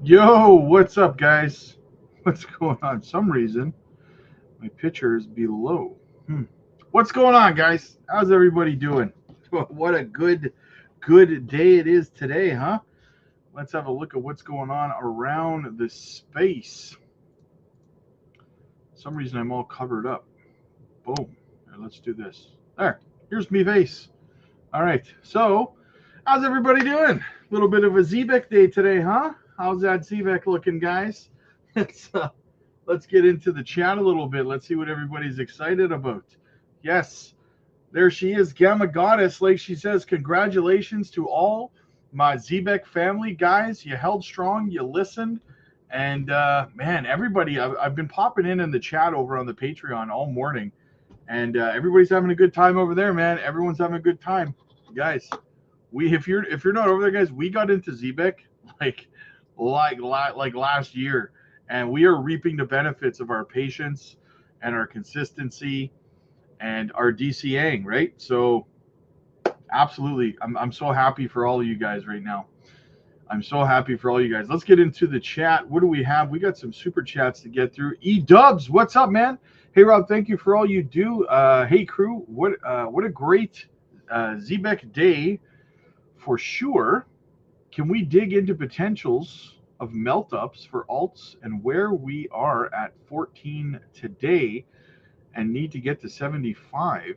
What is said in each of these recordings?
Yo, what's up, guys? What's going on? For some reason, my picture is below. What's going on, guys? How's everybody doing? What a good day it is today, huh? Let's have a look at what's going on around the space. For some reason, I'm all covered up. Boom. Right, let's do this. There. Here's me face. All right. So, how's everybody doing? A little bit of a Zebec day today, huh? How's that Zebec looking, guys? Let's get into the chat a little bit. Let's see what everybody's excited about. Yes, there she is, Gamma Goddess. Like she says, congratulations to all my Zebec family, guys. You held strong, you listened, and man, everybody. I've been popping in the chat over on the Patreon all morning, and everybody's having a good time over there, man. Everyone's having a good time, guys. If you're not over there, guys, we got into Zebec like like last year, and we are reaping the benefits of our patience and our consistency and our DCAing, right? So absolutely, I'm so happy for all of you guys right now. I'm so happy for all you guys. Let's get into the chat. What do we have? We got some super chats to get through. E-Dubs, what's up, man? Hey, Rob, thank you for all you do. Hey, crew, what a great Zebec day for sure. Can we dig into potentials of melt ups for alts and where we are at 14 today and need to get to 75?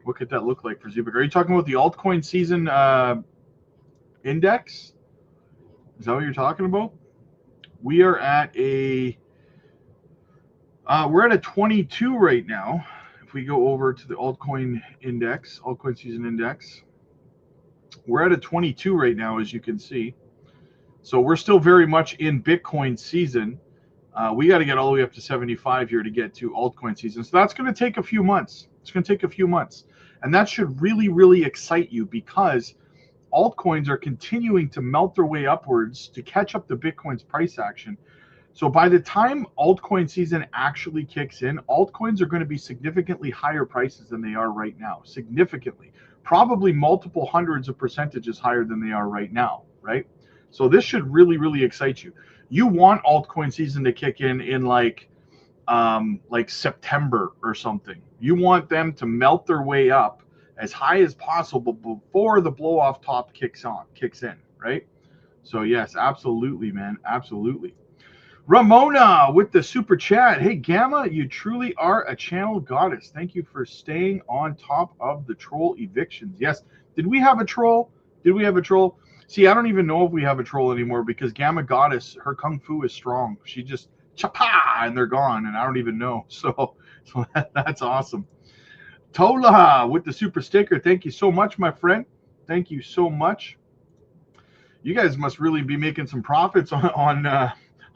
What could that look like for Zebec? Are you talking about the altcoin season index? Is that what you're talking about? We are at a 22 right now. If we go over to the altcoin index, altcoin season index, we're at a 22 right now, as you can see. So we're still very much in Bitcoin season. We got to get all the way up to 75 here to get to altcoin season. So that's going to take a few months. It's going to take a few months. And that should really, really excite you because altcoins are continuing to melt their way upwards to catch up to Bitcoin's price action. So by the time altcoin season actually kicks in, altcoins are going to be significantly higher prices than they are right now. Significantly. Probably multiple hundreds of percentages higher than they are right now, right? So this should really, really excite you. You want altcoin season to kick in like September or something. You want them to melt their way up as high as possible before the blow off top kicks in, right? So yes, absolutely, man, absolutely. Ramona with the super chat. Hey, Gamma, you truly are a channel goddess. Thank you for staying on top of the troll evictions. Yes. Did we have a troll? Did we have a troll? See, I don't even know if we have a troll anymore because Gamma Goddess, her kung fu is strong. She just chapa and they're gone, and I don't even know. So that's awesome. Tola with the super sticker. Thank you so much, my friend. Thank you so much. You guys must really be making some profits on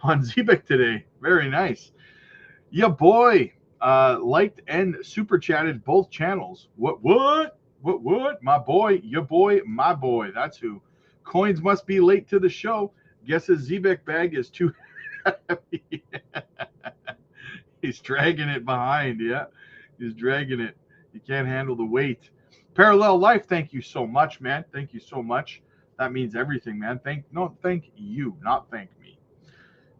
Zebec today. Very nice. Yeah, boy. Liked and super chatted both channels. What? My boy, your boy, my boy. That's who. Coins must be late to the show. Guess his Zebec bag is too heavy. He's dragging it behind. Yeah, he's dragging it. You can't handle the weight. Parallel Life, thank you so much, man. Thank you so much. That means everything, man. Thank you, not thank me.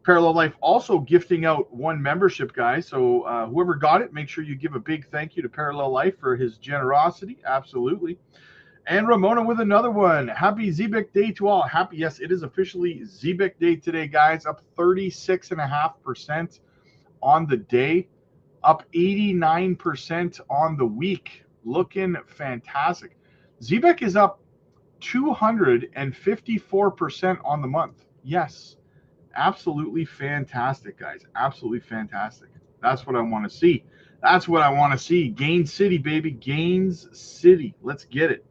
Parallel Life also gifting out one membership, guys. So whoever got it, make sure you give a big thank you to Parallel Life for his generosity. Absolutely. And Ramona with another one. Happy Zebec Day to all. Happy, yes, it is officially Zebec Day today, guys. Up 36.5% on the day. Up 89% on the week. Looking fantastic. Zebec is up 254% on the month. Yes. Absolutely fantastic, guys. Absolutely fantastic. That's what I want to see. That's what I want to see. Gains City, baby. Gains City. Let's get it.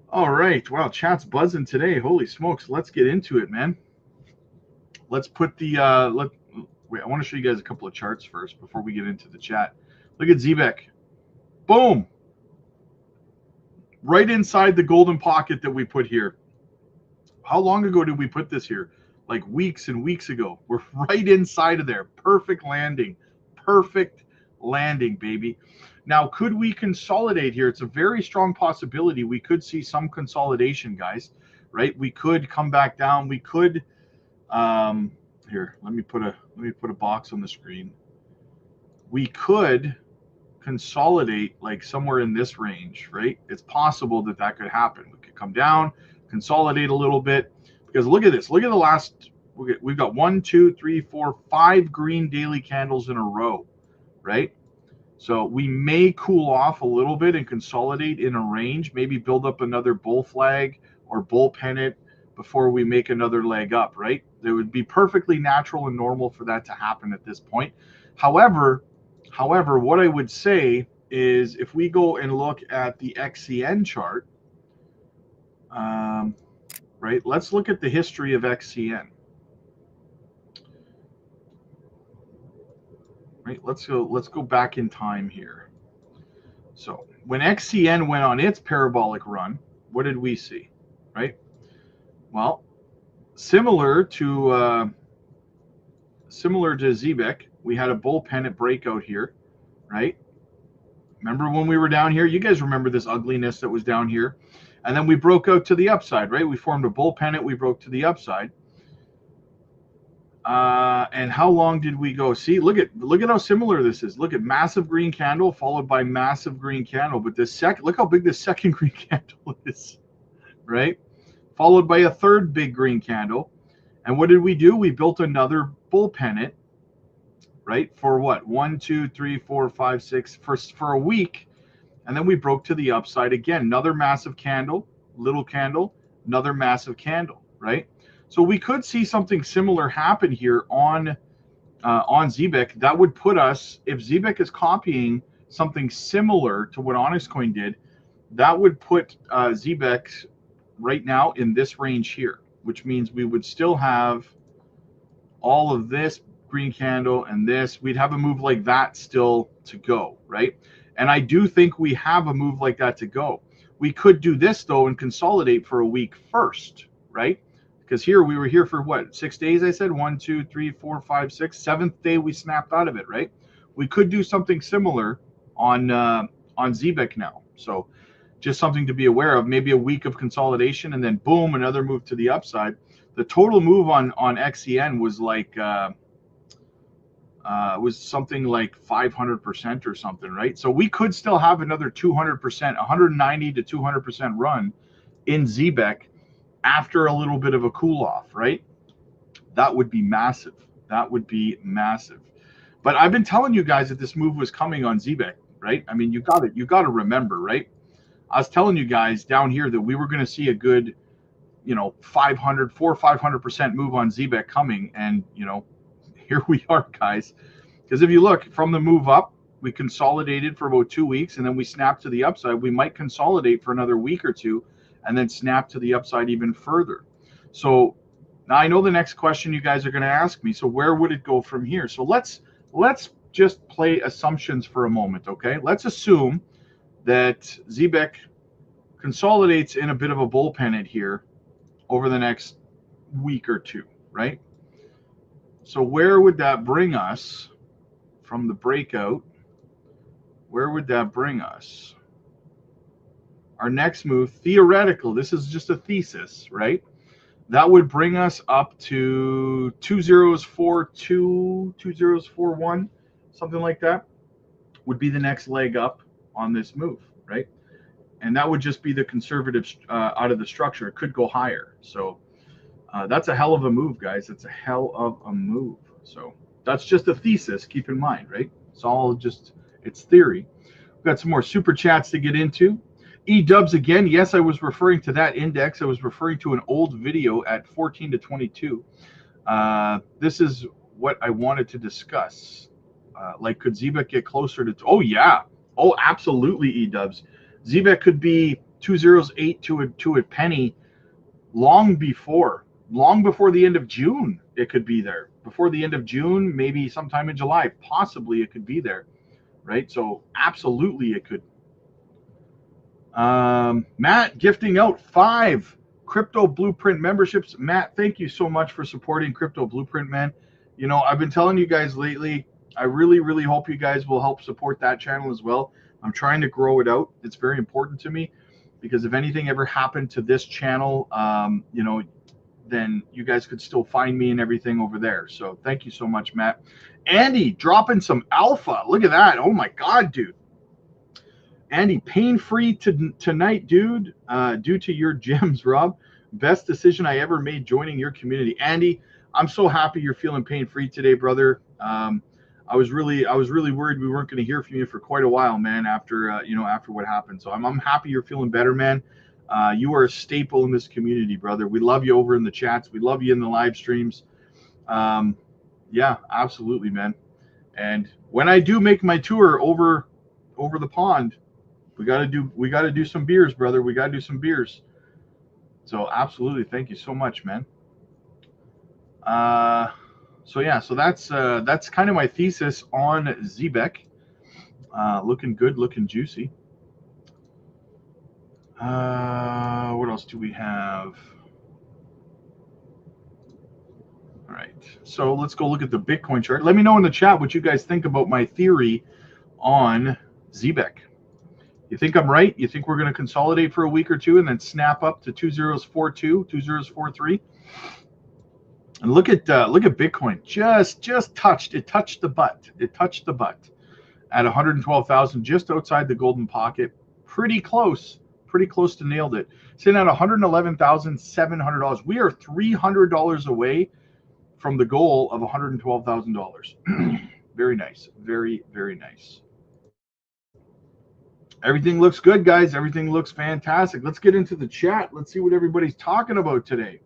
All right. Wow, chat's buzzing today. Holy smokes. Let's get into it, man. Let's put the wait, I want to show you guys a couple of charts first before we get into the chat. Look at Zebec. Boom. Right inside the golden pocket that we put here. How long ago did we put this here? Like weeks and weeks ago. We're right inside of there. Perfect landing. Perfect landing, baby. Now, could we consolidate here? It's a very strong possibility we could see some consolidation, guys, right? We could come back down. We could here, let me put a box on the screen. We could consolidate like somewhere in this range, right? It's possible that that could happen. We could come down, consolidate a little bit, because look at this. Look at the last, we've got 1, 2, 3, 4, 5 green daily candles in a row, right? So we may cool off a little bit and consolidate in a range, maybe build up another bull flag or bull pennant before we make another leg up, right? It would be perfectly natural and normal for that to happen at this point. However, what I would say is if we go and look at the XCN chart, right? Let's look at the history of XCN. Right? Let's go back in time here. So when XCN went on its parabolic run, what did we see? Right? Well, similar to Zebec, we had a bull pennant breakout here, right? Remember when we were down here? You guys remember this ugliness that was down here? And then we broke out to the upside, right? We formed a bull pennant, we broke to the upside. And how long did we go? See, look at how similar this is. Look at massive green candle followed by massive green candle. But this look how big this second green candle is, right? Followed by a third big green candle. And what did we do? We built another bull pennant, right? For what? 1, 2, 3, 4, 5, 6 for a week. And then we broke to the upside again. Another massive candle, little candle, another massive candle, right? So we could see something similar happen here on Zebec. That would put us, if Zebec is copying something similar to what Altcoin did, that would put Zebec right now in this range here, which means we would still have all of this green candle and this. We'd have a move like that still to go, right? And I do think we have a move like that to go. We could do this though and consolidate for a week first, right? Because here we were here for what, 6 days? I said 1, 2, 3, 4, 5, 6. 7th day we snapped out of it, right? We could do something similar on Zebec now. So just something to be aware of. Maybe a week of consolidation and then boom, another move to the upside. The total move on XCN was like was something like 500% or something, right? So we could still have another 200%, 190 to 200% run in Zebec after a little bit of a cool off, right? That would be massive. That would be massive. But I've been telling you guys that this move was coming on Zebec, right? I mean, you got to remember, right? I was telling you guys down here that we were going to see a good, 400 or 500% move on Zebec coming, and here we are, guys. Because if you look from the move up, we consolidated for about 2 weeks, and then we snapped to the upside. We might consolidate for another week or two, and then snap to the upside even further. So now I know the next question you guys are going to ask me. So where would it go from here? So let's just play assumptions for a moment, okay? Let's assume that Zebec consolidates in a bit of a bull pennant here over the next week or two, right? So where would that bring us from the breakout? Where would that bring us? Our next move, theoretical, this is just a thesis, right? That would bring us up to 2042, 2041, something like that, would be the next leg up on this move, right? And that would just be the conservative out of the structure. It could go higher. So that's a hell of a move, guys. It's a hell of a move. So that's just a thesis, keep in mind, right? It's all just, it's theory. We've got some more super chats to get into. E-dubs again. Yes, I was referring to that index. I was referring to an old video at 14 to 22. This is what I wanted to discuss. Like, could Zebec get closer to, oh yeah. Oh, absolutely, E-dubs. Zebec could be 208 to a penny long before the end of June. It could be there. Before the end of June, maybe sometime in July, possibly it could be there, right? So absolutely it could. Matt gifting out 5 Crypto Blueprint memberships. Matt, thank you so much for supporting Crypto Blueprint, man. I've been telling you guys lately, I really, really hope you guys will help support that channel as well. I'm trying to grow it out. It's very important to me. because if anything ever happened to this channel, you know, then you guys could still find me and everything over there. So thank you so much, Matt. Andy dropping some alpha. Look at that. Oh my God, dude. Andy, pain-free tonight, dude, due to your gems, Rob. Best decision I ever made joining your community. Andy, I'm so happy you're feeling pain-free today, brother. I was really worried we weren't going to hear from you for quite a while, man, after you know, after what happened. So I'm happy you're feeling better, man. You are a staple in this community, brother. We love you over in the chats. We love you in the live streams. Yeah, absolutely, man. And when I do make my tour over the pond, we gotta do some beers, brother. We gotta do some beers. So absolutely, thank you so much, man. So yeah, so that's kind of my thesis on Zebec. Looking good, looking juicy. What else do we have? All right, so let's go look at the Bitcoin chart. Let me know in the chat what you guys think about my theory on Zebec. You think I'm right? You think we're going to consolidate for a week or two and then snap up to 2042, 2043? And look at Bitcoin. Just touched the butt. It touched the butt at 112,000, just outside the golden pocket. Pretty close to nailed it. Sitting at $111,700. We are $300 away from the goal of $112,000. Very nice. Very, very nice. Everything looks good, guys. Everything looks fantastic. Let's get into the chat. Let's see what everybody's talking about today.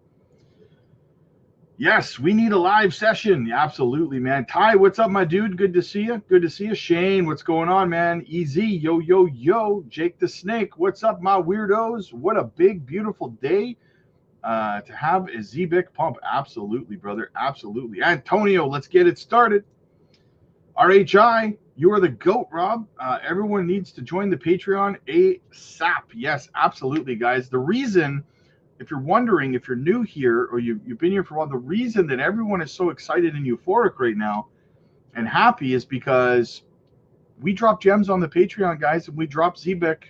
Yes, we need a live session. Absolutely, man. Ty, what's up, my dude? Good to see you. Good to see you. Shane, what's going on, man? Easy, yo, yo, yo. Jake the Snake, what's up, my weirdos? What a big, beautiful day to have a Zebec pump. Absolutely, brother. Absolutely. Antonio, let's get it started. RHI, you are the GOAT, Rob. Everyone needs to join the Patreon ASAP. Yes, absolutely, guys. The reason, if you're wondering, if you're new here or you've been here for a while, the reason that everyone is so excited and euphoric right now and happy is because we dropped gems on the Patreon, guys, and we dropped Zebec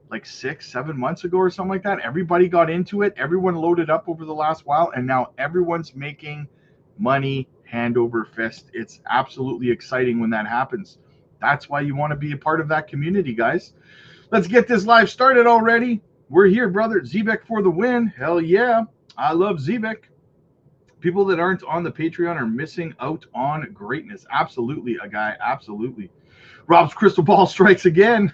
like 6-7 months ago or something like that. Everybody got into it. Everyone loaded up over the last while, and now everyone's making money hand over fist. It's absolutely exciting when that happens. That's why you want to be a part of that community, guys. Let's get this live started already. We're here, brother. Zebec for the win. Hell yeah. I love Zebec. People that aren't on the Patreon are missing out on greatness. Absolutely, a guy. Absolutely. Rob's crystal ball strikes again.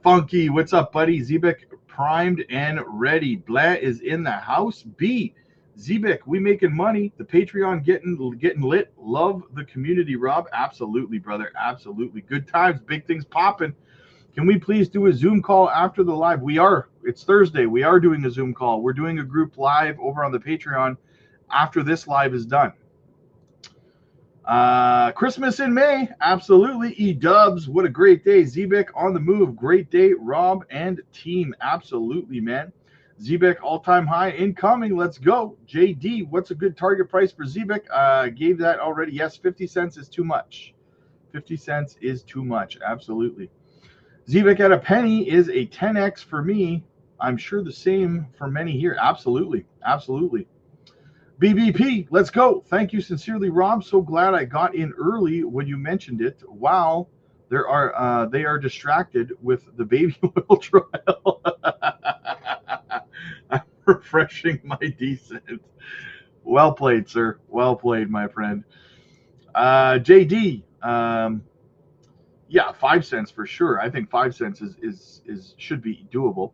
Funky, what's up, buddy? Zebec primed and ready. Blah is in the house. B, Zebec, we making money. The Patreon getting lit. Love the community, Rob. Absolutely, brother. Absolutely. Good times. Big things popping. Can we please do a Zoom call after the live? We are. It's Thursday. We are doing a Zoom call. We're doing a group live over on the Patreon after this live is done. Christmas in May. Absolutely. E-dubs. What a great day. Zebec on the move. Great day, Rob and team. Absolutely, man. Zebec all-time high incoming. Let's go. JD, what's a good target price for Zebec? Gave that already. Yes, 50 cents is too much. 50 cents is too much. Absolutely. Zebec at a penny is a 10x for me. I'm sure the same for many here. Absolutely. Absolutely. BBP, let's go. Thank you sincerely, Rob. So glad I got in early when you mentioned it. Wow, they are distracted with the baby oil trial. I'm refreshing my descent. Well played, sir. Well played, my friend. JD, yeah, 5 cents for sure. I think 5 cents is should be doable.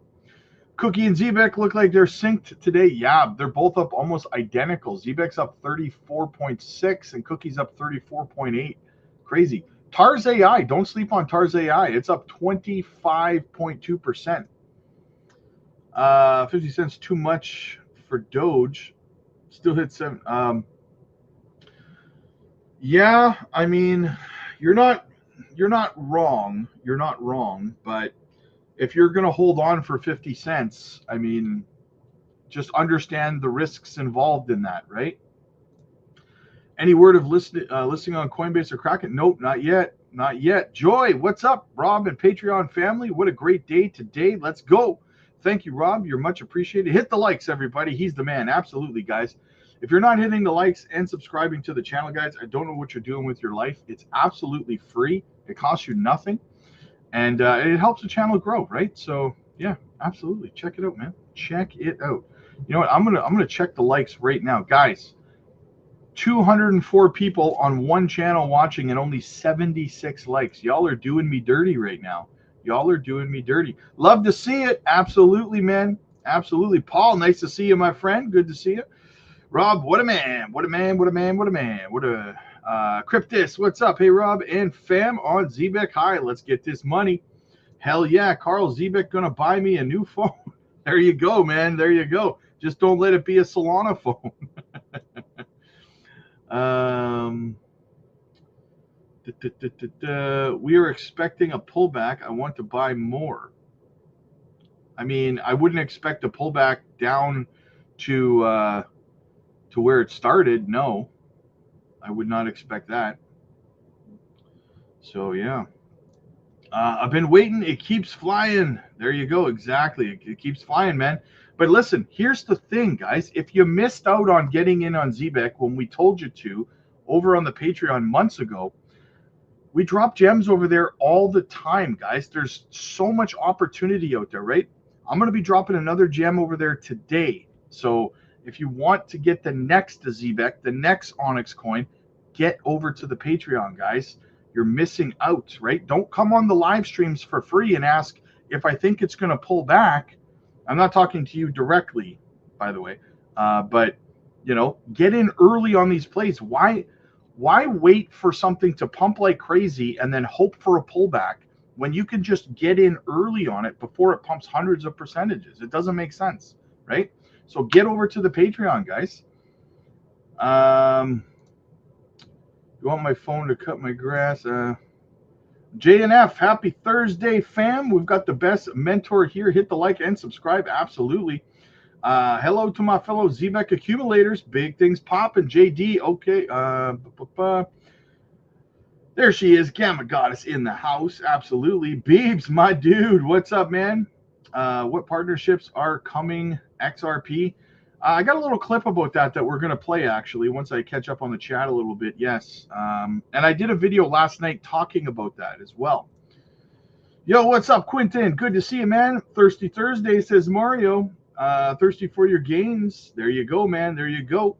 Cookie and Zebec look like they're synced today. Yeah, they're both up almost identical. Zebec's up 34.6 and Cookie's up 34.8. Crazy. TARS AI, don't sleep on TARS AI. It's up 25.2%. 50 cents too much for Doge. Still hit 7. Yeah, I mean, you're not wrong. You're not wrong, but if you're going to hold on for 50 cents, I mean, just understand the risks involved in that, right? Any word of listing on Coinbase or Kraken? Nope, not yet. not yet. Joy, what's up? Rob and Patreon family, what a great day today. Let's go. Thank you, Rob. You're much appreciated. Hit the likes, everybody. He's the man. Absolutely, guys. If you're not hitting the likes and subscribing to the channel, guys, I don't know what you're doing with your life. It's absolutely free. It costs you nothing. And it helps the channel grow, right? So, yeah, absolutely. Check it out, man. Check it out. You know what? I'm gonna check the likes right now. Guys, 204 people on one channel watching and only 76 likes. Y'all are doing me dirty right now. Y'all are doing me dirty. Love to see it. Absolutely, man. Absolutely. Paul, nice to see you, my friend. Good to see you. Rob, what a man. What a man. What a man. What a man. What a Cryptus, what's up? Hey, Rob and fam on Zebec. Hi, let's get this money. Hell yeah. Carl, Zebec gonna buy me a new phone. There you go, man. There you go. Just don't let it be a Solana phone. We are expecting a pullback. I want to buy more. I mean, I wouldn't expect a pullback down to where it started. No, I would not expect that. So yeah, I've been waiting. It keeps flying. There you go. Exactly. It keeps flying, man. But listen, here's the thing, guys. If you missed out on getting in on Zebec when we told you to over on the Patreon months ago, we drop gems over there all the time, guys. There's so much opportunity out there, right? I'm going to be dropping another gem over there today. So if you want to get the next Zebec, the next Onyx coin, get over to the Patreon, guys. You're missing out, right? Don't come on the live streams for free and ask if I think it's going to pull back. I'm not talking to you directly, by the way, but you know, get in early on these plays. Why wait for something to pump like crazy and then hope for a pullback when you can just get in early on it before it pumps hundreds of percentages? It doesn't make sense, right? So get over to the Patreon, guys. You want my phone to cut my grass? JNF, happy Thursday, fam. We've got the best mentor here. Hit the like and subscribe. Absolutely. Hello to my fellow Zebec accumulators. Big things popping. JD, okay. There she is. Gamma Goddess in the house. Absolutely. Beebs, my dude. What's up, man? What partnerships are coming? XRP. I got a little clip about that we're going to play, actually, once I catch up on the chat a little bit. Yes. And I did a video last night talking about that as well. Yo, what's up, Quentin? Good to see you, man. Thirsty Thursday, says Mario. Thirsty for your gains. There you go, man. There you go.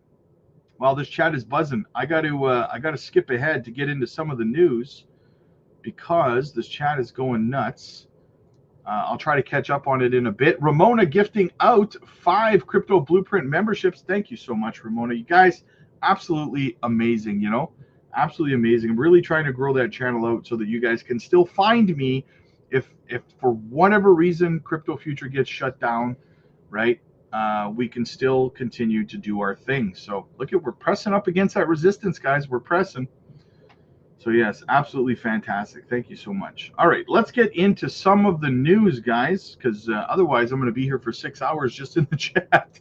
Well, this chat is buzzing. I got to skip ahead to get into some of the news because this chat is going nuts. I'll try to catch up on it in a bit. Ramona gifting out 5 Crypto Blueprint memberships. Thank you so much, Ramona. You guys, absolutely amazing, you know? Absolutely amazing. I'm really trying to grow that channel out so that you guys can still find me if for whatever reason Crypto Future gets shut down, right? We can still continue to do our thing. So look at, we're pressing up against that resistance, guys. We're pressing. So yes, absolutely fantastic. Thank you so much. All right, let's get into some of the news, guys, because otherwise I'm going to be here for 6 hours just in the chat.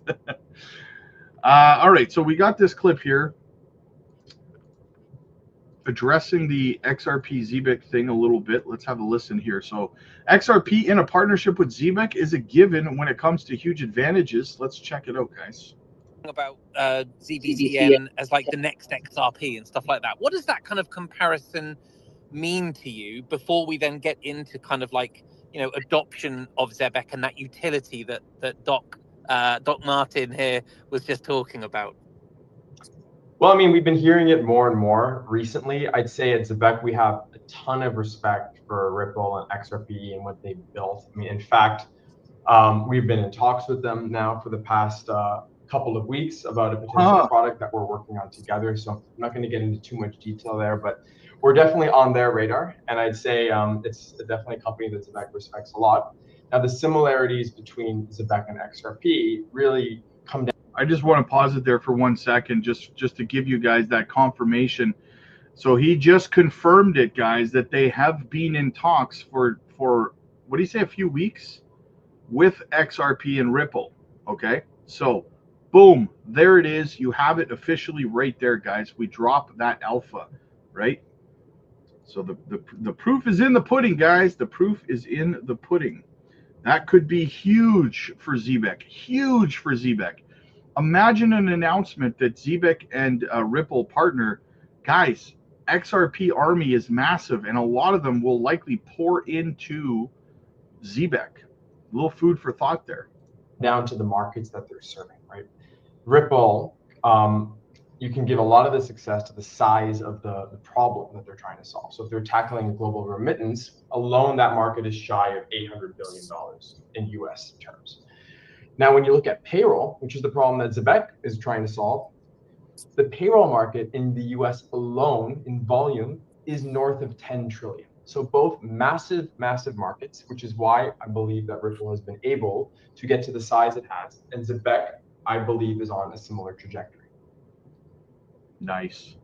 All right, so we got this clip here addressing the XRP Zebec thing a little bit. Let's have a listen here. So XRP in a partnership with Zebec is a given when it comes to huge advantages. Let's check it out, guys. About ZBCN as like the next XRP and stuff like that. What does that kind of comparison mean to you before we then get into kind of like, you know, adoption of Zebec and that utility that Doc Martin here was just talking about? Well, I mean, we've been hearing it more and more recently. I'd say at Zebec, we have a ton of respect for Ripple and XRP and what they've built. I mean, in fact, we've been in talks with them now for the past couple of weeks about a potential product that we're working on together. So I'm not going to get into too much detail there, but we're definitely on their radar. And I'd say it's definitely a company that Zebec respects a lot. Now, the similarities between Zebec and XRP really come down. I just want to pause it there for 1 second, just to give you guys that confirmation. So he just confirmed it, guys, that they have been in talks for what do you say, a few weeks with XRP and Ripple. Okay, so boom, there it is. You have it officially right there, guys. We drop that alpha, right? So the proof is in the pudding, guys. The proof is in the pudding. That could be huge for Zebec. Huge for Zebec. Imagine an announcement that Zebec and Ripple partner. Guys, XRP army is massive, and a lot of them will likely pour into Zebec. A little food for thought there. Down to the markets that they're serving, right? Ripple, you can give a lot of the success to the size of the problem that they're trying to solve. So if they're tackling global remittance, alone that market is shy of $800 billion in US terms. Now, when you look at payroll, which is the problem that Zebec is trying to solve, the payroll market in the US alone in volume is north of 10 trillion. So both massive, massive markets, which is why I believe that Ripple has been able to get to the size it has. And Zebec, I believe, is on a similar trajectory. Nice.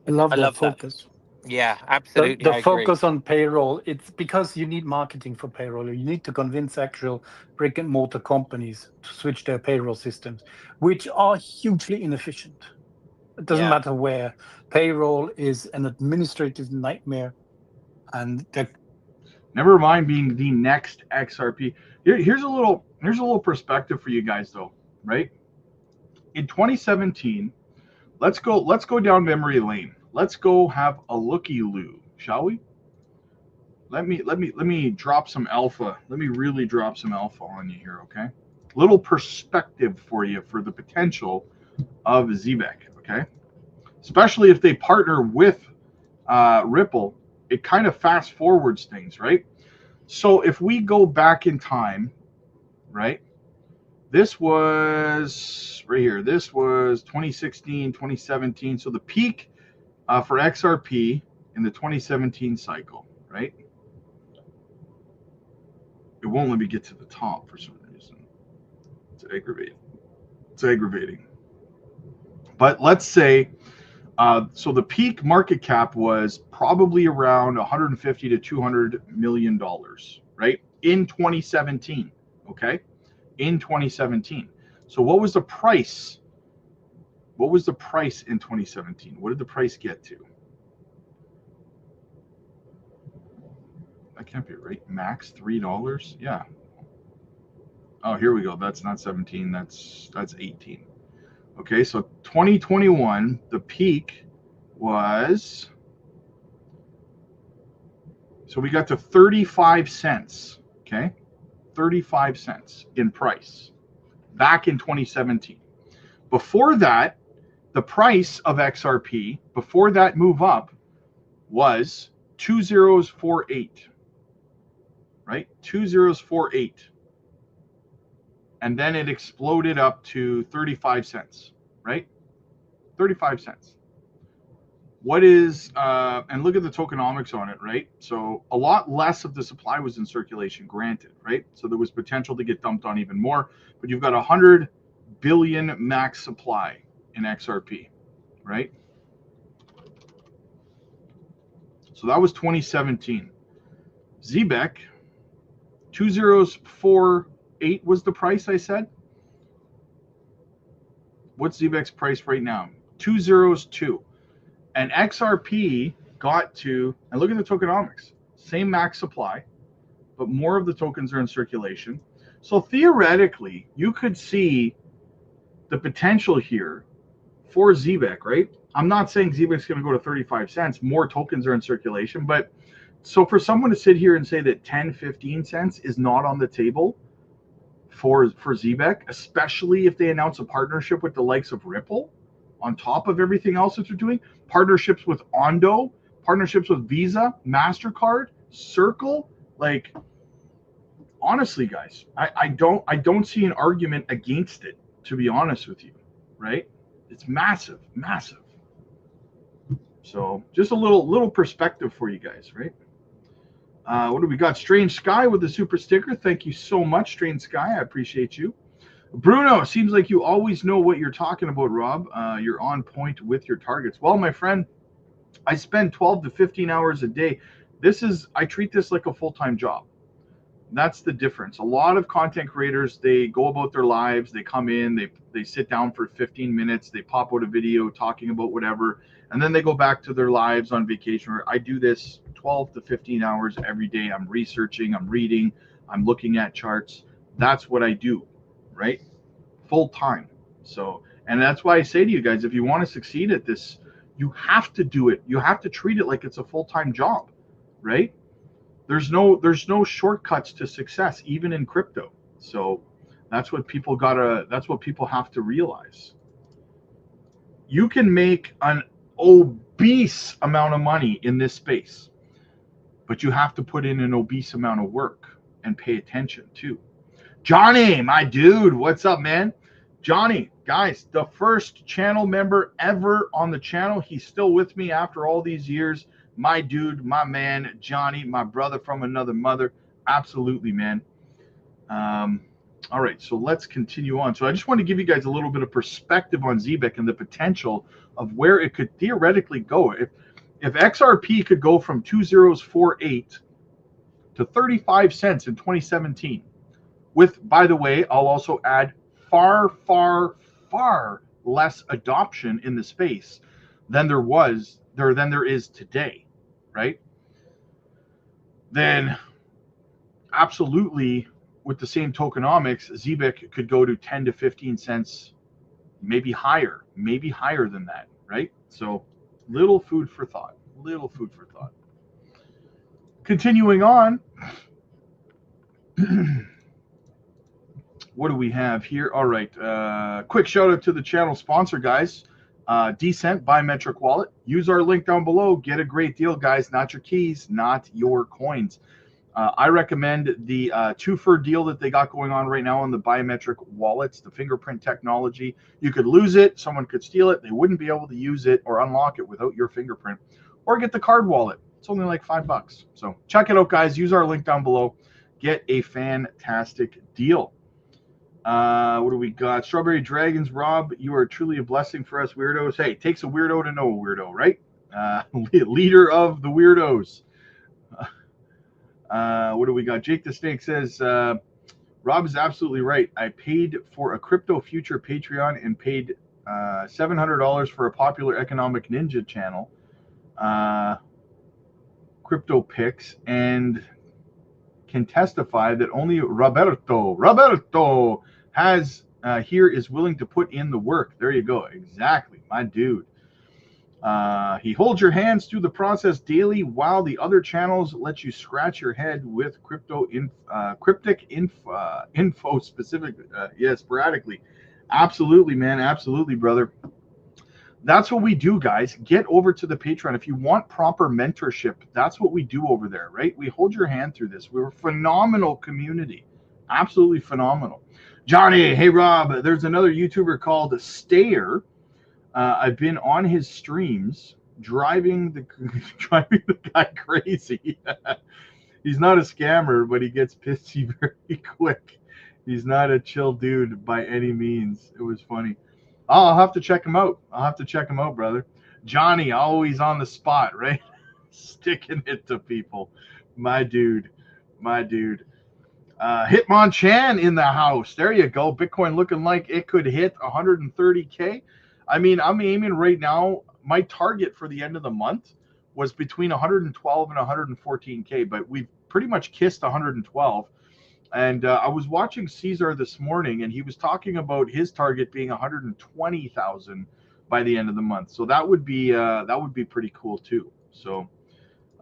I love that focus. Yeah, absolutely. The focus on payroll, it's because you need marketing for payroll. You need to convince actual brick and mortar companies to switch their payroll systems, which are hugely inefficient. It doesn't matter where. Payroll is an administrative nightmare. And never mind being the next XRP. Here's a little perspective for you guys though, right? In 2017, let's go down memory lane. Let's go have a looky-loo, shall we? Let me drop some alpha. Let me really drop some alpha on you here, okay? Little perspective for you for the potential of Zebec, okay? Especially if they partner with Ripple, it kind of fast forwards things, right? So if we go back in time, right? This was right here. This was 2016, 2017. So the peak for XRP in the 2017 cycle, right? It won't let me get to the top for some reason. It's aggravating. It's aggravating. But let's say, so the peak market cap was probably around 150 to 200 million dollars, right? In 2017, okay? In 2017. So what was the price? What was the price in 2017? What did the price get to? That can't be right. Max $3? Yeah. Oh, here we go. That's not 17. That's 18. Okay, so 2021, the peak was, so we got to 35 cents, okay? 35 cents in price back in 2017. Before that, the price of XRP, before that move up, was 2048, right? 2048. And then it exploded up to 35 cents, right? 35 cents. What is, and look at the tokenomics on it, right? So a lot less of the supply was in circulation, granted, right? So there was potential to get dumped on even more, but you've got 100 billion max supply in XRP, right? So that was 2017. Zebec, 2048 was the price I said. What's Zebec's price right now? 202. And XRP got to, and look at the tokenomics, same max supply, but more of the tokens are in circulation. So theoretically, you could see the potential here for Zebec, right? I'm not saying Zebec's going to go to 35 cents. More tokens are in circulation. But so for someone to sit here and say that 10, 15 cents is not on the table for Zebec, especially if they announce a partnership with the likes of Ripple, on top of everything else that they're doing, partnerships with Ondo, partnerships with Visa, MasterCard, Circle, like, honestly, guys, I don't see an argument against it, to be honest with you, right? It's massive, massive. So just a little perspective for you guys, right? What do we got? Strange Sky with the super sticker. Thank you so much, Strange Sky. I appreciate you. Bruno, seems like you always know what you're talking about, Rob. You're on point with your targets. Well, my friend, I spend 12 to 15 hours a day. I treat this like a full-time job. That's the difference. A lot of content creators, they go about their lives, they come in, they sit down for 15 minutes, they pop out a video talking about whatever, and then they go back to their lives on vacation. I do this 12 to 15 hours every day. I'm researching, I'm reading, I'm looking at charts. That's what I do, right? Full time. So, and that's why I say to you guys, if you want to succeed at this, you have to do it. You have to treat it like it's a full-time job, right? There's no shortcuts to success, even in crypto. So that's what people have to realize. You can make an obese amount of money in this space, but you have to put in an obese amount of work and pay attention too. Johnny, my dude, what's up, man? Johnny, guys, the first channel member ever on the channel. He's still with me after all these years. My dude, my man, Johnny, my brother from another mother. Absolutely, man. All right, so let's continue on. So I just want to give you guys a little bit of perspective on Zebec and the potential of where it could theoretically go. If XRP could go from 2048 to 35 cents in 2017, with, by the way, I'll also add far, far, far less adoption in the space than there is today, right? Then absolutely, with the same tokenomics, Zebec could go to 10 to 15 cents, maybe higher than that, right? So little food for thought. Continuing on. What do we have here? All right. Quick shout out to the channel sponsor, guys. Decent biometric wallet. Use our link down below. Get a great deal, guys. Not your keys, not your coins. I recommend the 2-for deal that they got going on right now on the biometric wallets, the fingerprint technology. You could lose it. Someone could steal it. They wouldn't be able to use it or unlock it without your fingerprint. Or get the card wallet. It's only like $5. So check it out, guys. Use our link down below. Get a fantastic deal. What do we got? Strawberry Dragons, Rob, you are truly a blessing for us weirdos. Hey, it takes a weirdo to know a weirdo, right? Leader of the weirdos. What do we got? Jake the Snake says, Rob is absolutely right. I paid for a crypto future Patreon and paid $700 for a popular economic ninja channel, Crypto Picks, and can testify that only Roberto has here is willing to put in the work. There you go. Exactly, my dude. He holds your hands through the process daily, while the other channels let you scratch your head with cryptic info specific, sporadically. Absolutely, man. Absolutely, brother. That's what we do, guys. Get over to the Patreon. If you want proper mentorship, that's what we do over there, right? We hold your hand through this. We're a phenomenal community. Absolutely phenomenal. Johnny, hey, Rob, there's another YouTuber called Stayer. I've been on his streams driving the guy crazy. He's not a scammer, but he gets pissy very quick. He's not a chill dude by any means. It was funny. I'll have to check him out. Brother. Johnny, always on the spot, right? Sticking it to people. My dude. Hitmon Chan in the house. There you go. Bitcoin looking like it could hit 130K. I mean, I'm aiming right now. My target for the end of the month was between 112 and 114K, but we've pretty much kissed 112. And I was watching Caesar this morning, and he was talking about his target being 120,000 by the end of the month. So that would be pretty cool too. So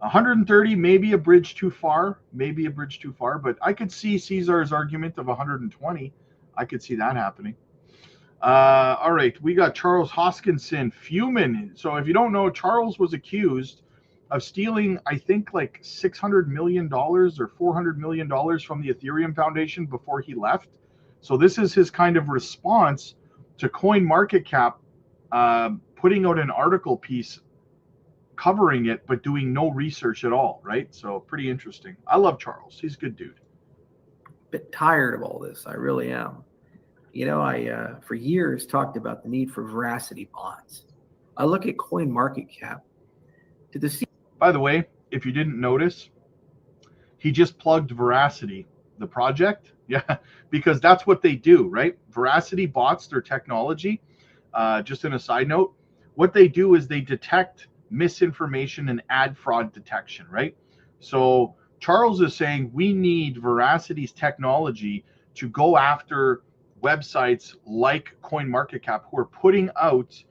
130, maybe a bridge too far, but I could see Caesar's argument of 120. I could see that happening. All right, we got Charles Hoskinson fuming. So if you don't know, Charles was accused of stealing, I think, like $600 million or $400 million from the Ethereum Foundation before he left. So this is his kind of response to CoinMarketCap putting out an article piece covering it, but doing no research at all, right? So pretty interesting. I love Charles. He's a good dude. Bit tired of all this. I really am. You know, I for years talked about the need for veracity bonds. I look at CoinMarketCap to the. By the way, if you didn't notice, he just plugged Veracity, the project. Yeah, because that's what they do, right? Veracity bots, their technology. Just in a side note, what they do is they detect misinformation and ad fraud detection, right? So Charles is saying we need Veracity's technology to go after websites like CoinMarketCap who are putting out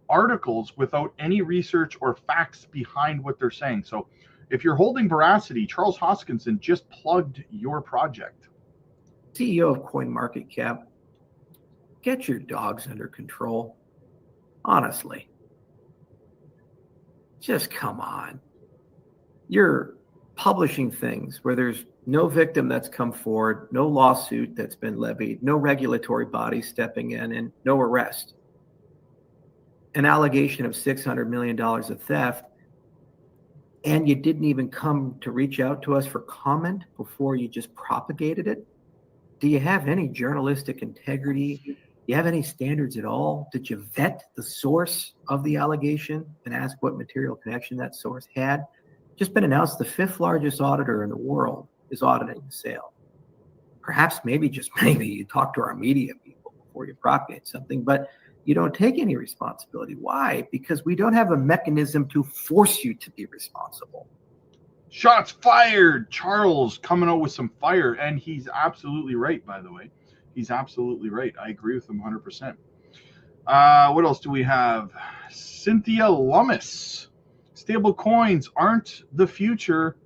articles without any research or facts behind what they're saying. So if you're holding Veracity, Charles Hoskinson just plugged your project. CEO of CoinMarketCap, get your dogs under control. Honestly. Just come on. You're publishing things where there's no victim that's come forward, no lawsuit that's been levied, no regulatory body stepping in, and no arrest. An allegation of $600 million of theft, and you didn't even come to reach out to us for comment before you just propagated it? Do you have any journalistic integrity? Do you have any standards at all? Did you vet the source of the allegation and ask what material connection that source had? Just been announced the 5th largest auditor in the world is auditing the sale. Perhaps maybe, just maybe, you talk to our media people before you propagate something, but you don't take any responsibility. Why? Because we don't have a mechanism to force you to be responsible. Shots fired. Charles coming out with some fire, and he's absolutely right, by the way. He's absolutely right. I agree with him 100%. What else do we have? Cynthia Lummis. Stable coins aren't the future.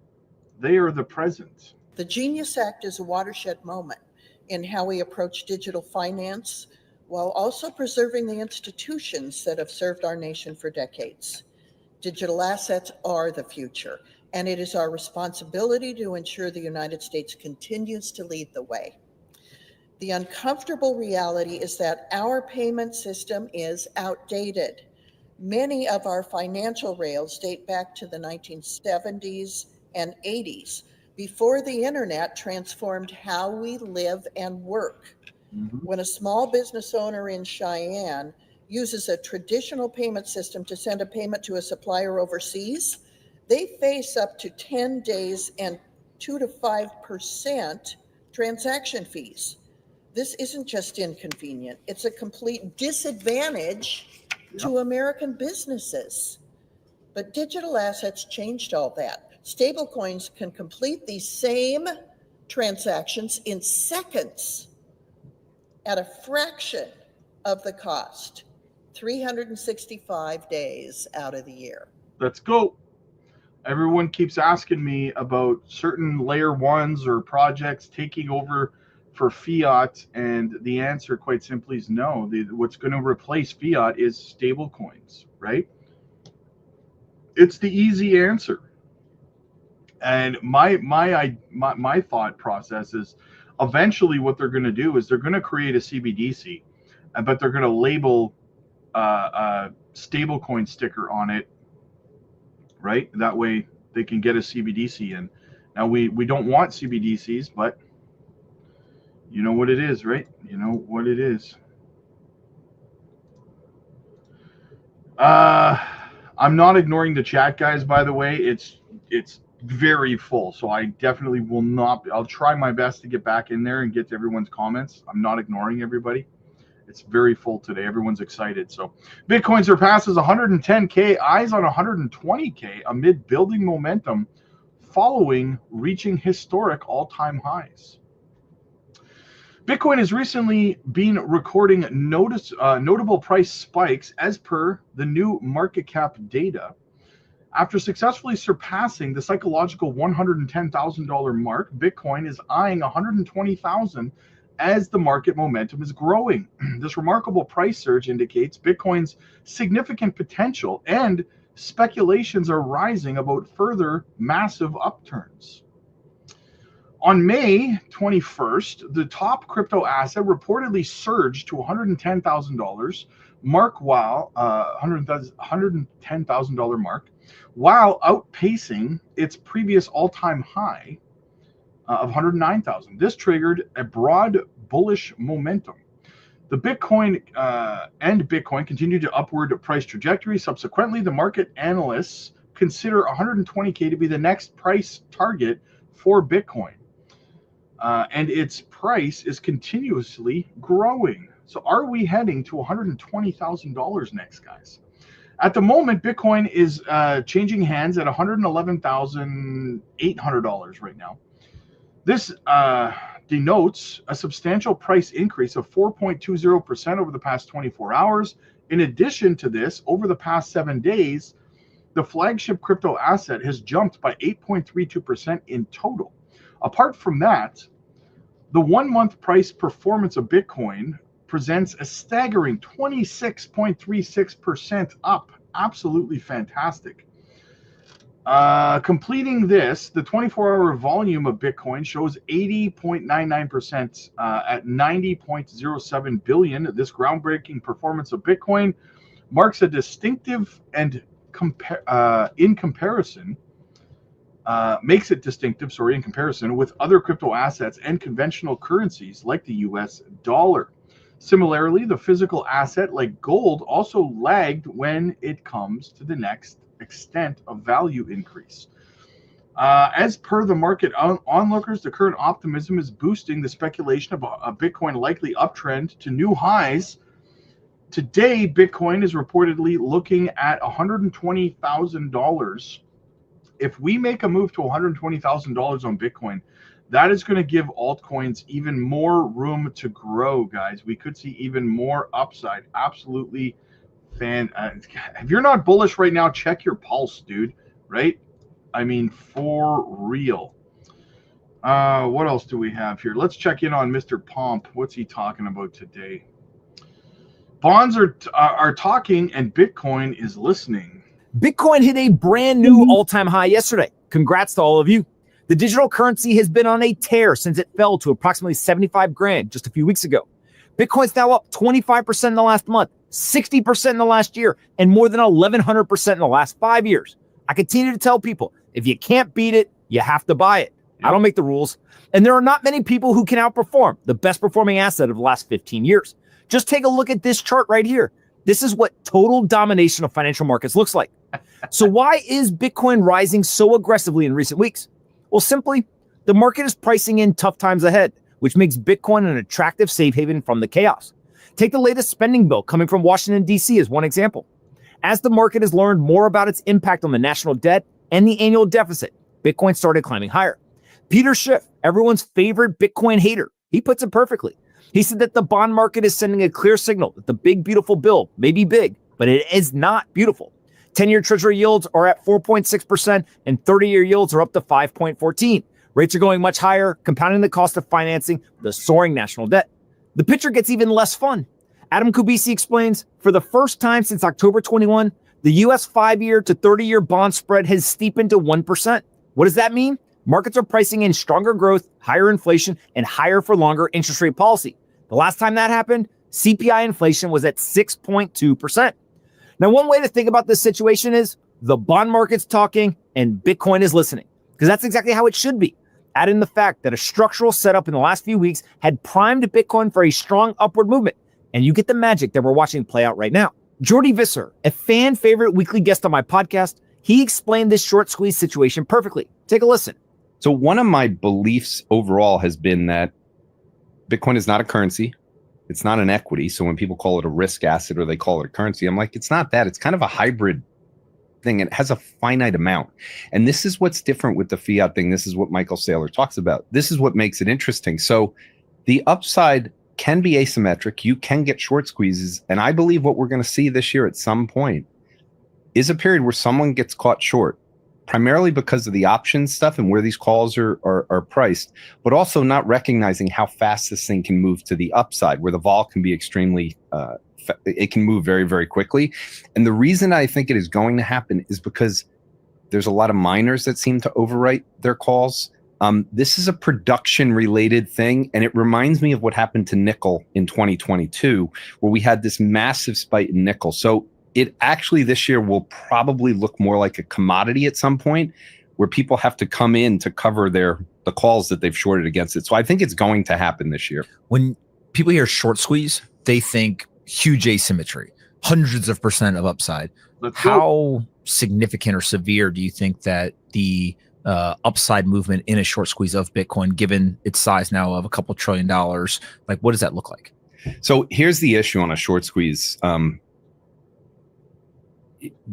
They are the present. The Genius Act is a watershed moment in how we approach digital finance while also preserving the institutions that have served our nation for decades. Digital assets are the future, and it is our responsibility to ensure the United States continues to lead the way. The uncomfortable reality is that our payment system is outdated. Many of our financial rails date back to the 1970s and 80s, before the internet transformed how we live and work. When a small business owner in Cheyenne uses a traditional payment system to send a payment to a supplier overseas, they face up to 10 days and 2 to 5% transaction fees. This isn't just inconvenient, it's a complete disadvantage to American businesses. But digital assets changed all that. Stablecoins can complete these same transactions in seconds at a fraction of the cost, 365 days out of the year. Let's go. Everyone keeps asking me about certain layer ones or projects taking over for fiat, and the answer quite simply is no. What's going to replace fiat is stable coins, right? It's the easy answer. And my thought process is eventually what they're going to do is they're going to create a CBDC, but they're going to label a stablecoin sticker on it, right? That way they can get a CBDC in. Now we don't want CBDCs, but you know what it is, right? You know what it is. I'm not ignoring the chat, guys, by the way. It's very full, so I definitely will not. I'll try my best to get back in there and get to everyone's comments. I'm not ignoring everybody. It's very full today. Everyone's excited. So Bitcoin surpasses 110K, eyes on 120K amid building momentum following reaching historic all-time highs. Bitcoin has recently been recording notable price spikes as per the new market cap data. After successfully surpassing the psychological $110,000 mark, Bitcoin is eyeing $120,000 as the market momentum is growing. This remarkable price surge indicates Bitcoin's significant potential, and speculations are rising about further massive upturns. On May 21st, the top crypto asset reportedly surged to $110,000 mark, while $110,000 mark, while outpacing its previous all-time high of 109,000. This triggered a broad bullish momentum. The Bitcoin continued to upward price trajectory. Subsequently, the market analysts consider 120K to be the next price target for Bitcoin. And its price is continuously growing. So are we heading to $120,000 next, guys? At the moment, Bitcoin is changing hands at $111,800 right now. This denotes a substantial price increase of 4.20% over the past 24 hours. In addition to this, over the past 7 days, the flagship crypto asset has jumped by 8.32% in total. Apart from that, the 1 month price performance of Bitcoin presents a staggering 26.36% up. Absolutely fantastic. Completing this, the 24-hour volume of Bitcoin shows 80.99% at 90.07 billion. This groundbreaking performance of Bitcoin marks a distinctive and in comparison with other crypto assets and conventional currencies like the US dollar. Similarly, the physical asset like gold also lagged when it comes to the next extent of value increase. As per the market onlookers, the current optimism is boosting the speculation of a Bitcoin likely uptrend to new highs. Today, Bitcoin is reportedly looking at $120,000. If we make a move to $120,000 on Bitcoin, that is going to give altcoins even more room to grow, guys. We could see even more upside. Absolutely if you're not bullish right now, check your pulse, dude. Right? I mean, for real. What else do we have here? Let's check in on Mr. Pomp. What's he talking about today? Bonds are talking and Bitcoin is listening. Bitcoin hit a brand new all-time high yesterday. Congrats to all of you. The digital currency has been on a tear since it fell to approximately 75 grand just a few weeks ago. Bitcoin's now up 25% in the last month, 60% in the last year, and more than 1,100% in the last 5 years. I continue to tell people, if you can't beat it, you have to buy it. Yep. I don't make the rules. And there are not many people who can outperform the best performing asset of the last 15 years. Just take a look at this chart right here. This is what total domination of financial markets looks like. So why is Bitcoin rising so aggressively in recent weeks? Well, simply, the market is pricing in tough times ahead, which makes Bitcoin an attractive safe haven from the chaos. Take the latest spending bill coming from Washington, D.C. as one example. As the market has learned more about its impact on the national debt and the annual deficit, Bitcoin started climbing higher. Peter Schiff, everyone's favorite Bitcoin hater, he puts it perfectly. He said that the bond market is sending a clear signal that the big, beautiful bill may be big, but it is not beautiful. 10-year treasury yields are at 4.6% and 30-year yields are up to 5.14. Rates are going much higher, compounding the cost of financing the soaring national debt. The picture gets even less fun. Adam Kubisi explains, for the first time since October 21, the U.S. 5-year to 30-year bond spread has steepened to 1%. What does that mean? Markets are pricing in stronger growth, higher inflation, and higher for longer interest rate policy. The last time that happened, CPI inflation was at 6.2%. Now, one way to think about this situation is the bond market's talking and Bitcoin is listening, because that's exactly how it should be. Add in the fact that a structural setup in the last few weeks had primed Bitcoin for a strong upward movement, and you get the magic that we're watching play out right now. Jordy Visser, a fan favorite weekly guest on my podcast, he explained this short squeeze situation perfectly. Take a listen. So one of my beliefs overall has been that Bitcoin is not a currency. It's not an equity. So when people call it a risk asset or they call it a currency, I'm like, it's not that. It's kind of a hybrid thing. It has a finite amount. And this is what's different with the fiat thing. This is what Michael Saylor talks about. This is what makes it interesting. So the upside can be asymmetric. You can get short squeezes. And I believe what we're going to see this year at some point is a period where someone gets caught short, primarily because of the options stuff and where these calls are priced, but also not recognizing how fast this thing can move to the upside, where the vol can be extremely, it can move very, very quickly. And the reason I think it is going to happen is because there's a lot of miners that seem to overwrite their calls. This is a production-related thing, and it reminds me of what happened to nickel in 2022, where we had this massive spike in nickel. So it actually this year will probably look more like a commodity at some point, where people have to come in to cover the calls that they've shorted against it. So I think it's going to happen this year. When people hear short squeeze, they think huge asymmetry, hundreds of % of upside. How significant or severe do you think that the upside movement in a short squeeze of Bitcoin, given its size now of a couple $1 trillion, like what does that look like? So here's the issue on a short squeeze.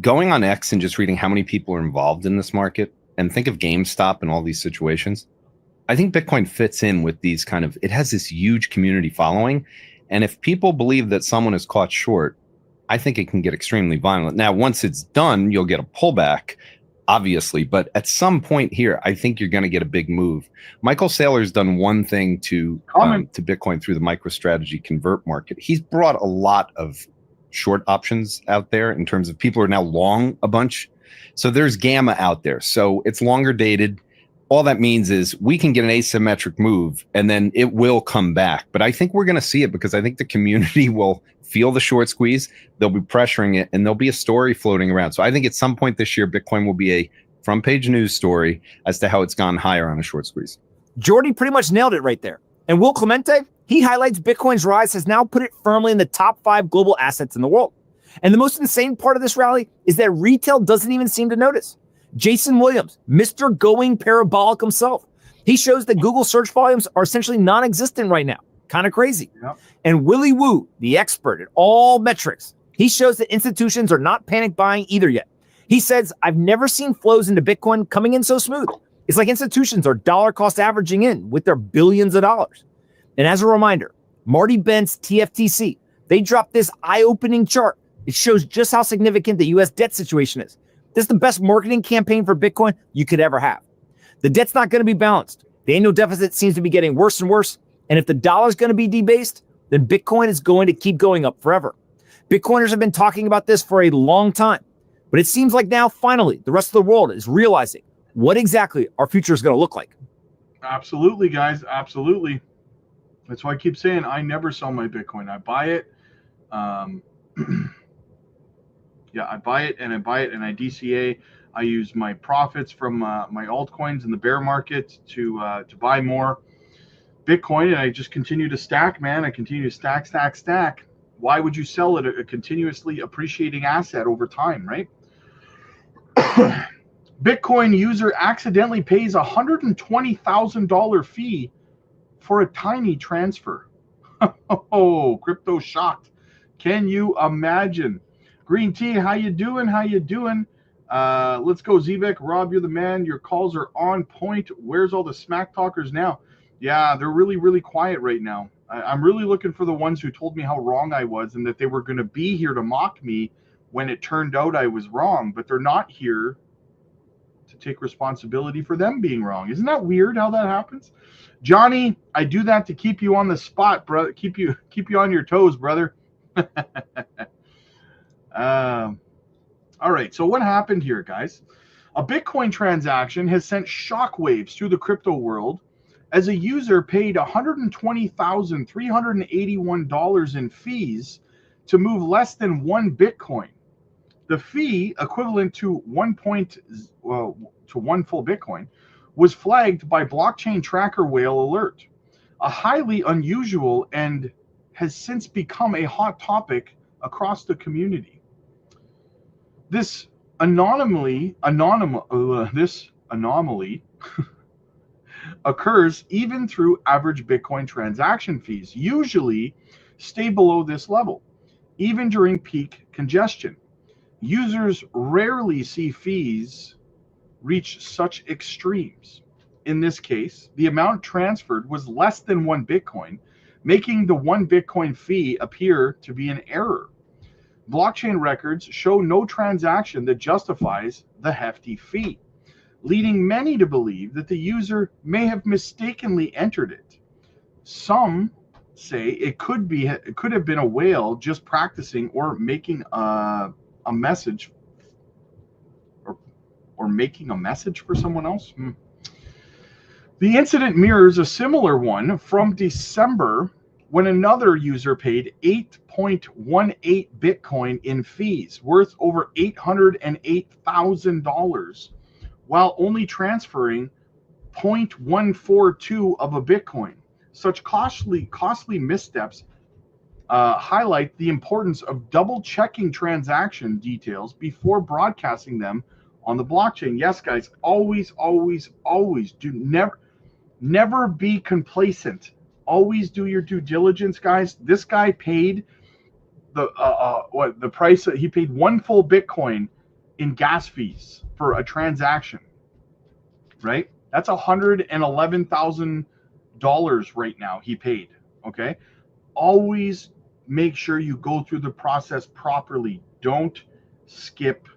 going on X and just reading how many people are involved in this market, and think of GameStop and all these situations. I think Bitcoin fits in with these kind of, it has this huge community following. And if people believe that someone is caught short, I think it can get extremely violent. Now, once it's done, you'll get a pullback, obviously. But at some point here, I think you're going to get a big move. Michael Saylor's done one thing to Bitcoin through the MicroStrategy convert market. He's brought a lot of short options out there in terms of people are now long a bunch. So there's gamma out there. So it's longer dated. All that means is we can get an asymmetric move and then it will come back. But I think we're going to see it because I think the community will feel the short squeeze. They'll be pressuring it and there'll be a story floating around. So I think at some point this year, Bitcoin will be a front page news story as to how it's gone higher on a short squeeze. Jordy pretty much nailed it right there. And Will Clemente, he highlights Bitcoin's rise has now put it firmly in the top 5 global assets in the world. And the most insane part of this rally is that retail doesn't even seem to notice. Jason Williams, Mr. Going Parabolic himself. He shows that Google search volumes are essentially non-existent right now. Kind of crazy. Yep. And Willy Woo, the expert at all metrics, he shows that institutions are not panic buying either yet. He says, I've never seen flows into Bitcoin coming in so smooth. It's like institutions are dollar cost averaging in with their billions of dollars. And as a reminder, Marty Bent's TFTC, they dropped this eye-opening chart. It shows just how significant the U.S. debt situation is. This is the best marketing campaign for Bitcoin you could ever have. The debt's not going to be balanced. The annual deficit seems to be getting worse and worse. And if the dollar's going to be debased, then Bitcoin is going to keep going up forever. Bitcoiners have been talking about this for a long time. But it seems like now, finally, the rest of the world is realizing what exactly our future is going to look like. Absolutely, guys. Absolutely. That's why I keep saying I never sell my Bitcoin. I buy it. Yeah, I buy it and I DCA. I use my profits from my altcoins in the bear market to buy more Bitcoin, and I just continue to stack, man. I continue to stack. Why would you sell it? A continuously appreciating asset over time, right? Bitcoin user accidentally pays $120,000 fee for a tiny transfer. Oh, crypto shocked. Can you imagine? Green Tea, how you doing? Let's go, Zebec. Rob, you're the man. Your calls are on point. Where's all the smack talkers now? Yeah, they're really, really quiet right now. I'm really looking for the ones who told me how wrong I was and that they were going to be here to mock me when it turned out I was wrong. But they're not here to take responsibility for them being wrong. Isn't that weird how that happens? Johnny, I do that to keep you on the spot, brother. Keep you on your toes, brother. All right, so what happened here, guys? A Bitcoin transaction has sent shockwaves through the crypto world as a user paid $120,381 in fees to move less than 1 Bitcoin. The fee, equivalent to 1 full Bitcoin, was flagged by blockchain tracker whale alert, a highly unusual and has since become a hot topic across the community. This anomaly occurs even through average Bitcoin transaction fees, usually stay below this level, even during peak congestion. Users rarely see fees reach such extremes. In this case, the amount transferred was less than 1 Bitcoin, making the 1 Bitcoin fee appear to be an error. Blockchain records show no transaction that justifies the hefty fee, leading many to believe that the user may have mistakenly entered it. Some say it could have been a whale just practicing or making a message or making a message for someone else. The incident mirrors a similar one from December when another user paid 8.18 Bitcoin in fees worth over $808,000 while only transferring 0.142 of a Bitcoin. Such costly missteps highlight the importance of double checking transaction details before broadcasting them on the blockchain. Yes, guys, always do never be complacent. Always do your due diligence, guys. This guy paid the price that he paid 1 full Bitcoin in gas fees for a transaction, right? That's $111,000 right now he paid. Okay, always make sure you go through the process properly. Don't skip.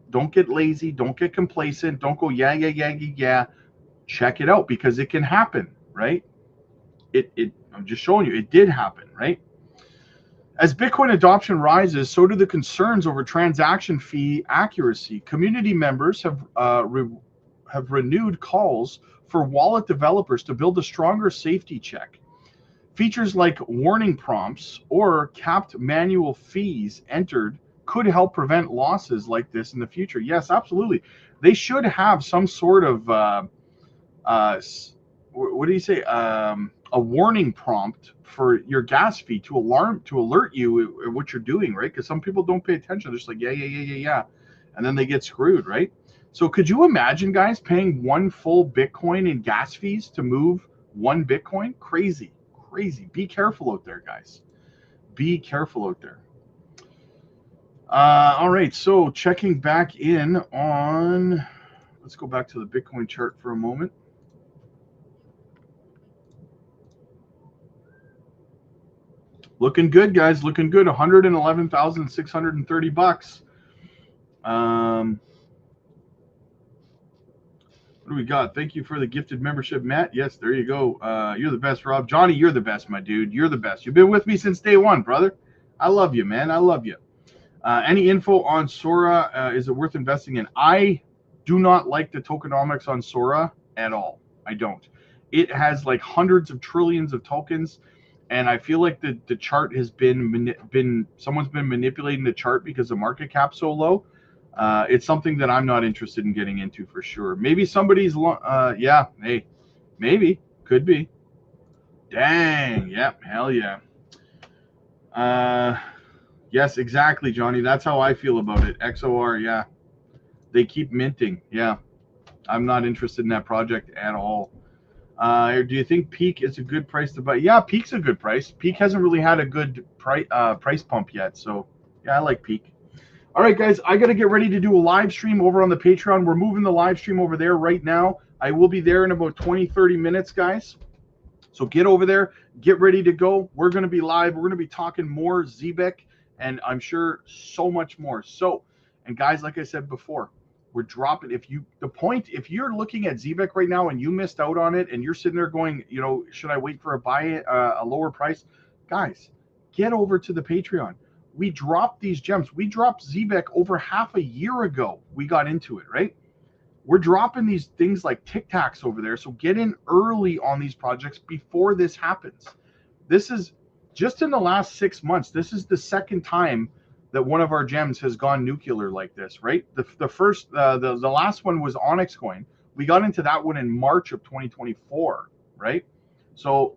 Don't get lazy. Don't get complacent. Don't go yeah. Check it out, because it can happen, right? I'm just showing you, it did happen, right? As Bitcoin adoption rises, so do the concerns over transaction fee accuracy. Community members have renewed calls for wallet developers to build a stronger safety check. Features like warning prompts or capped manual fees entered could help prevent losses like this in the future. Yes, absolutely. They should have some sort of what do you say? A warning prompt for your gas fee to alert you what you're doing, right? Because some people don't pay attention. They're just like yeah, and then they get screwed, right? So could you imagine, guys, paying 1 full Bitcoin in gas fees to move 1 Bitcoin? Crazy. Be careful out there, guys. Be careful out there. All right, so checking back in on, let's go back to the Bitcoin chart for a moment. Looking good, guys. Looking good. $111,630. What do we got? Thank you for the gifted membership, Matt. Yes, there you go. You're the best, Rob. Johnny, you're the best, my dude. You're the best. You've been with me since day one, brother. I love you, man. I love you. Any info on Sora? Is it worth investing in? I do not like the tokenomics on Sora at all. I don't. It has like hundreds of trillions of tokens, and I feel like the chart has someone's been manipulating the chart because the market cap's so low. It's something that I'm not interested in getting into for sure. Maybe somebody's, yeah, hey, maybe, could be. Dang, yep, hell yeah. Yes, exactly, Johnny. That's how I feel about it. XOR, yeah. They keep minting, yeah. I'm not interested in that project at all. Do you think Peak is a good price to buy? Yeah, Peak's a good price. Peak hasn't really had a good price pump yet, so yeah, I like Peak. All right, guys, I got to get ready to do a live stream over on the Patreon. We're moving the live stream over there right now. I will be there in about 20-30 minutes, guys. So get over there, get ready to go. We're going to be live. We're going to be talking more Zebec, and I'm sure so much more. So, and guys, like I said before, we're dropping. If you're looking at Zebec right now and you missed out on it, and you're sitting there going, you know, should I wait for a lower price? Guys, get over to the Patreon. We dropped these gems. We dropped Zebec over half a year ago. We got into it, right? We're dropping these things like Tic Tacs over there. So get in early on these projects before this happens. This is just in the last 6 months. This is the second time that one of our gems has gone nuclear like this, right? The last one was Onyx Coin. We got into that one in March of 2024, right? So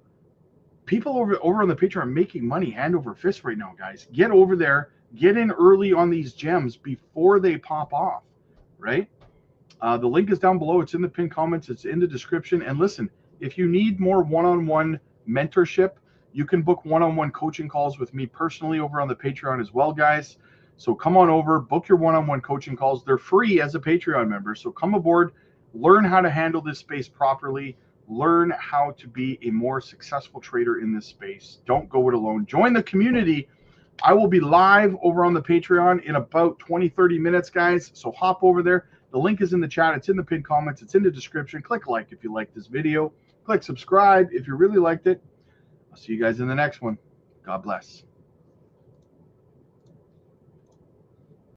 people over on the Patreon are making money hand over fist right now, guys. Get over there, get in early on these gems before they pop off, right? The link is down below. It's in the pinned comments. It's in the description. And listen, if you need more one-on-one mentorship, you can book one-on-one coaching calls with me personally over on the Patreon as well, guys. So come on over, book your one-on-one coaching calls. They're free as a Patreon member. So come aboard, learn how to handle this space properly, learn how to be a more successful trader in this space. Don't go it alone. Join the community. I will be live over on the Patreon in about 20-30 minutes, guys. So hop over there. The link is in the chat. It's in the pinned comments. It's in the description. Click like if you like this video. Click subscribe if you really liked it. I'll see you guys in the next one. God bless.